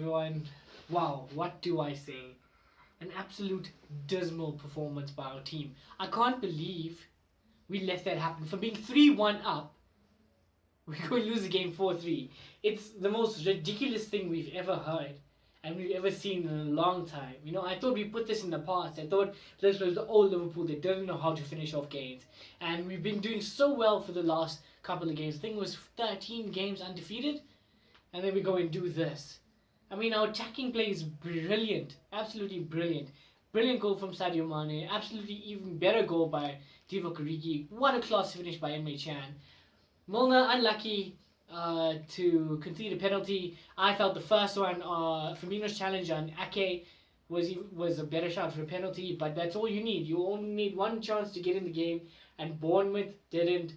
everyone. Wow, what do I say? An absolute dismal performance by our team. I can't believe we let that happen. From being 3-1 up, we go and lose the game 4-3. It's the most ridiculous thing we've ever heard and we've ever seen in a long time. You know, I thought we put this in the past. I thought this was the old Liverpool that doesn't know how to finish off games. And we've been doing so well for the last couple of games. I think it was 13 games undefeated. And then we go and do this. I mean, our attacking play is brilliant. Absolutely brilliant. Brilliant goal from Sadio Mane. Absolutely even better goal by Divock Origi. What a class finish by Emre Can. Milner unlucky to concede a penalty. I felt the first one, Firmino's challenge on Ake, was a better shot for a penalty, but that's all you need. You only need one chance to get in the game, and Bournemouth didn't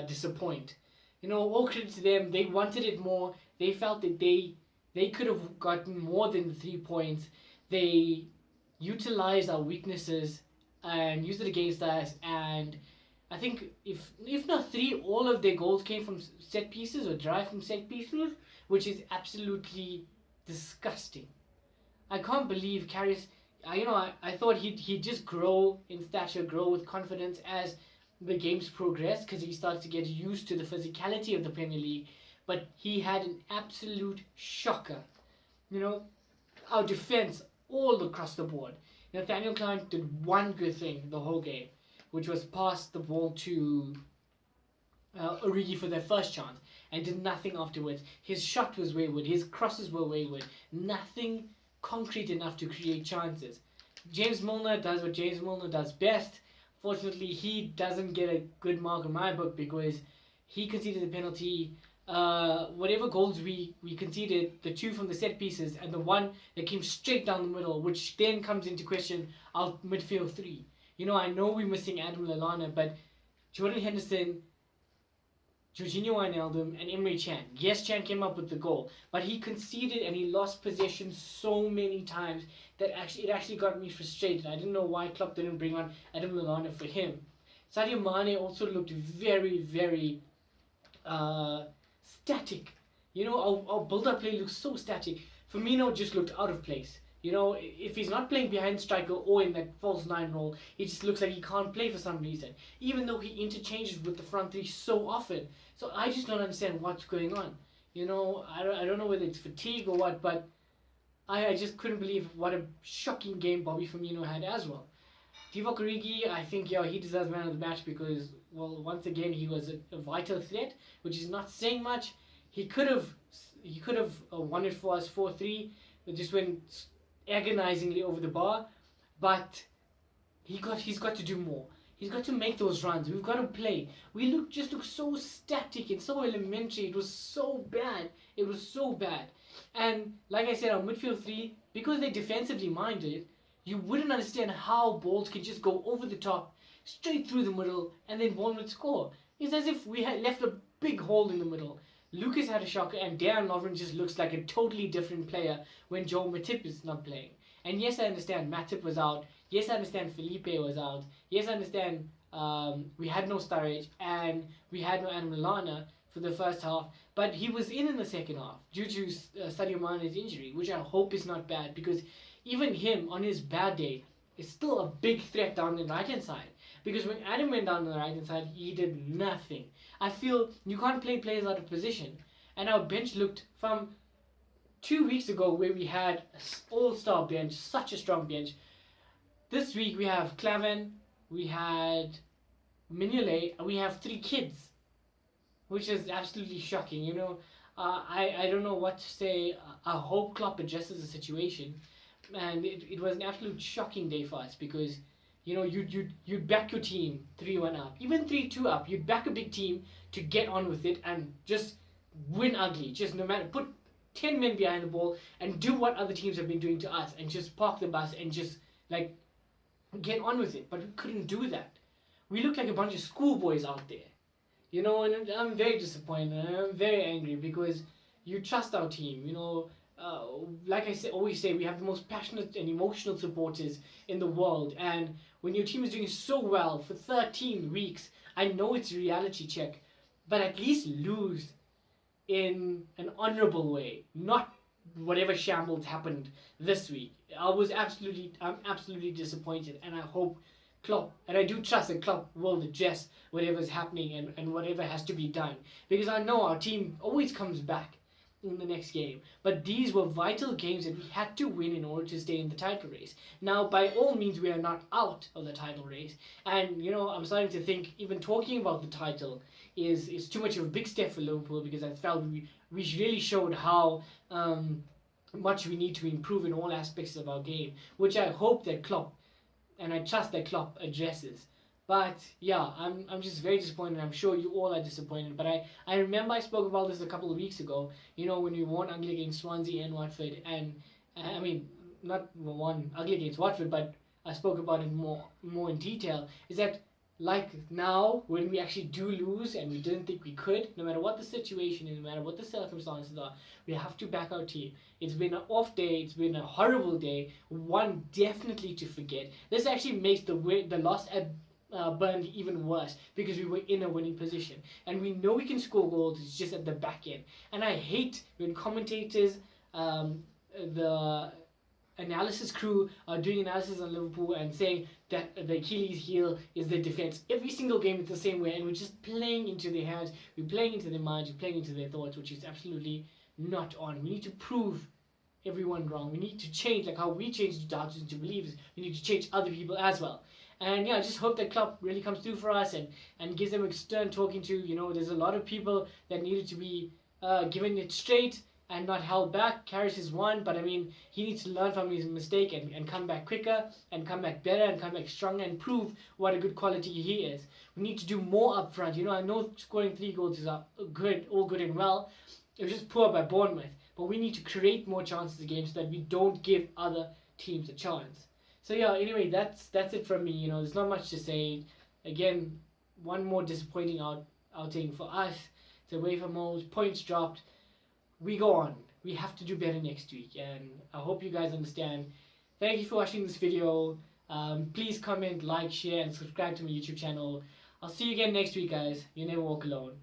disappoint. You know, all credit to them. They wanted it more. They felt that they could have gotten more than the 3 points. They utilized our weaknesses and used it against us, and I think if not 3, all of their goals came from set pieces or derived from set pieces, which is absolutely disgusting. I can't believe Karius. I thought he'd just grow in stature, grow with confidence as the games progress, because he starts to get used to the physicality of the Premier League. But he had an absolute shocker. You know, our defense all across the board. Nathaniel Klein did one good thing the whole game, which was pass the ball to Origi for their first chance, and did nothing afterwards. His shot was wayward, his crosses were wayward, nothing concrete enough to create chances. James Milner does what James Milner does best. Fortunately, he doesn't get a good mark in my book because he conceded the penalty. Whatever goals we conceded, the 2 from the set pieces and the 1 that came straight down the middle, which then comes into question our midfield 3. You know, I know we're missing Adam Lallana, but Jordan Henderson, Jorginho Wijnaldum, and Emre Can. Yes, Can came up with the goal, but he conceded and he lost possession so many times that it actually got me frustrated. I didn't know why Klopp didn't bring on Adam Lallana for him. Sadio Mane also looked very, very static. You know, our build-up play looks so static. Firmino just looked out of place. You know, if he's not playing behind striker or in that false 9 role, he just looks like he can't play for some reason. Even though he interchanges with the front 3 so often. So I just don't understand what's going on. You know, I don't know whether it's fatigue or what, but I just couldn't believe what a shocking game Bobby Firmino had as well. Divock Origi, I think, he deserves man of the match because, well, once again, he was a vital threat, which is not saying much. He could have won it for us 4-3, but just went agonizingly over the bar. But he's got to do more. He's got to make those runs. We've got to play. We look so static and so elementary. It was so bad. It was so bad. And like I said, our midfield 3, because they're defensively minded, you wouldn't understand how balls can just go over the top, straight through the middle, and then one would score. It's as if we had left a big hole in the middle. Lucas had a shocker, and Darren Lovren just looks like a totally different player when Joe Matip is not playing. And yes, I understand Matip was out. Yes, I understand Felipe was out. Yes, I understand we had no Sturridge and we had no Adam Lallana for the first half. But he was in the second half due to Sadio Mane's injury, which I hope is not bad, because even him on his bad day is still a big threat down the right-hand side. Because when Adam went down the right-hand side, he did nothing. I feel you can't play players out of position. And our bench looked from 2 weeks ago where we had an all-star bench, such a strong bench. This week we have Clavan, we had Mignolet, and we have 3 kids, which is absolutely shocking. You know, I don't know what to say. I hope Klopp adjusts the situation, and it was an absolute shocking day for us because, you know, you'd back your team 3-1 up, even 3-2 up. You'd back a big team to get on with it and just win ugly. Just no matter, put 10 men behind the ball and do what other teams have been doing to us, and just park the bus and just like get on with it. But we couldn't do that. We looked like a bunch of schoolboys out there, you know, and I'm very disappointed and I'm very angry because you trust our team, you know. Like I always say, we have the most passionate and emotional supporters in the world, and when your team is doing so well for 13 weeks, I know it's a reality check, but at least lose in an honorable way, not whatever shambles happened this week. I'm absolutely disappointed, and I hope Klopp, and I do trust that Klopp will address whatever's happening and whatever has to be done, because I know our team always comes back in the next game. But these were vital games that we had to win in order to stay in the title race. Now, by all means, we are not out of the title race, and I'm starting to think even talking about the title is too much of a big step for Liverpool, because I felt we really showed how much we need to improve in all aspects of our game, which I hope that Klopp, and I trust that Klopp addresses. But yeah, I'm just very disappointed. I'm sure you all are disappointed. But I remember I spoke about this a couple of weeks ago, when we won ugly against Swansea and Watford. And I mean, not won ugly against Watford, but I spoke about it more in detail. Is that like now, when we actually do lose and we didn't think we could, no matter what the situation is, no matter what the circumstances are, we have to back our team. It's been an off day, it's been a horrible day, one definitely to forget. This actually makes the loss at Bourn even worse, because we were in a winning position and we know we can score goals. It's just at the back end, and I hate when commentators, the analysis crew, are doing analysis on Liverpool and saying that the Achilles heel is the defense. Every single game it's the same way, and we're just playing into their hands, we're playing into their minds, we're playing into their thoughts, which is absolutely not on. We need to prove everyone wrong. We need to change, like how we changed doubters into believers. We need to change other people as well. And yeah, I just hope that Klopp really comes through for us and gives them a stern talking to. There's a lot of people that needed to be given it straight and not held back. Karras is one, but I mean, he needs to learn from his mistake and come back quicker and come back better and come back stronger and prove what a good quality he is. We need to do more up front. I know scoring 3 goals is all good and well. It was just poor by Bournemouth, but we need to create more chances a game so that we don't give other teams a chance. So yeah, anyway, that's it from me. There's not much to say. Again, one more disappointing outing for us. It's away from home, points dropped. We go on. We have to do better next week, and I hope you guys understand. Thank you for watching this video. Please comment, like, share, and subscribe to my YouTube channel. I'll see you again next week, guys. You never walk alone.